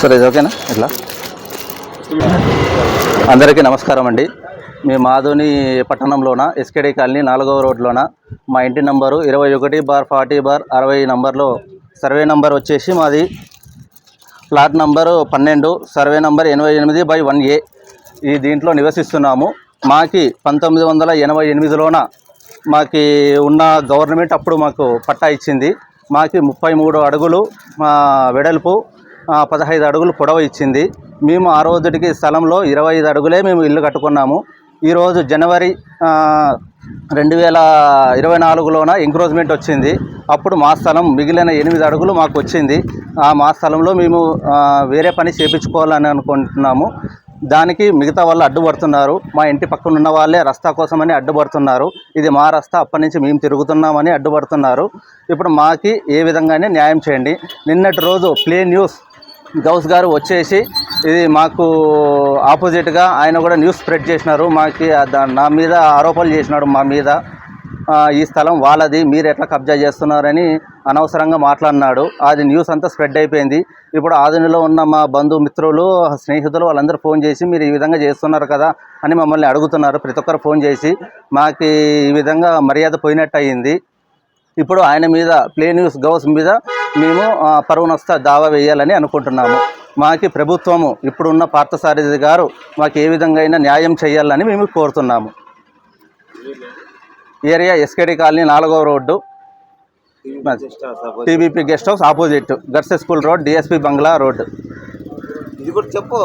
సరే ఇది ఓకేనా ఇట్లా అందరికీ నమస్కారం అండి. మీ మాధుని పట్టణంలోన ఎస్కేడి కాలనీ 4వ రోడ్లోన మా ఇంటి నంబరు 21/40/60 నంబర్లో సర్వే నంబర్ వచ్చేసి మాది plot number 12 survey number 88/1A. ఈ దీంట్లో నివసిస్తున్నాము. మాకి 1988లోన మాకి ఉన్న గవర్నమెంట్ అప్పుడు మాకు పట్టా ఇచ్చింది. మాకి 33 అడుగులు వెడల్పు 15 అడుగులు పొడవు ఇచ్చింది. మేము ఆ రోజుటికి స్థలంలో 25 అడుగులే మేము ఇల్లు కట్టుకున్నాము. ఈరోజు జనవరి 2024లోన ఎంక్రోచ్మెంట్ వచ్చింది. అప్పుడు మా స్థలం మిగిలిన 8 అడుగులు మాకు వచ్చింది. మా స్థలంలో మేము వేరే పని చేయించుకోవాలని అనుకుంటున్నాము. దానికి మిగతా వాళ్ళు అడ్డుపడుతున్నారు. మా ఇంటి పక్కన ఉన్న వాళ్ళే రస్తా కోసమని అడ్డుపడుతున్నారు. ఇది మా రస్తా, అప్పటి నుంచి మేము తిరుగుతున్నామని అడ్డుపడుతున్నారు. ఇప్పుడు మాకి ఏ విధంగానే న్యాయం చేయండి. నిన్నటి రోజు ప్లే న్యూస్ గౌస్ గారు వచ్చేసి ఇది మాకు ఆపోజిట్గా ఆయన కూడా న్యూస్ స్ప్రెడ్ చేసినారు. మాకి నా మీద ఆరోపణలు చేసినాడు. మా మీద ఈ స్థలం వాళ్ళది, మీరు ఎట్లా కబ్జా చేస్తున్నారని అనవసరంగా మాట్లాడినాడు. అది న్యూస్ అంతా స్ప్రెడ్ అయిపోయింది. ఇప్పుడు ఆధునిలో ఉన్న మా బంధుమిత్రులు, స్నేహితులు వాళ్ళందరూ ఫోన్ చేసి మీరు ఈ విధంగా చేస్తున్నారు కదా అని మమ్మల్ని అడుగుతున్నారు. ప్రతి ఒక్కరు ఫోన్ చేసి మాకు ఈ విధంగా మర్యాద పోయినట్టు అయ్యింది. ఇప్పుడు ఆయన మీద ప్లే న్యూస్ గౌస్ మీద మేము పరువు నష్ట దావా వేయాలని అనుకుంటున్నాము. మాకు ప్రభుత్వము ఇప్పుడున్న పార్థసారథి గారు మాకు ఏ విధంగా అయినా న్యాయం చేయాలని మేము కోరుతున్నాము. ఏరియా ఎస్కేడి కాలనీ 4వ road, TBP guest house opposite, girls school road, DSP bungalow road. ఇది కూడా చెప్పు.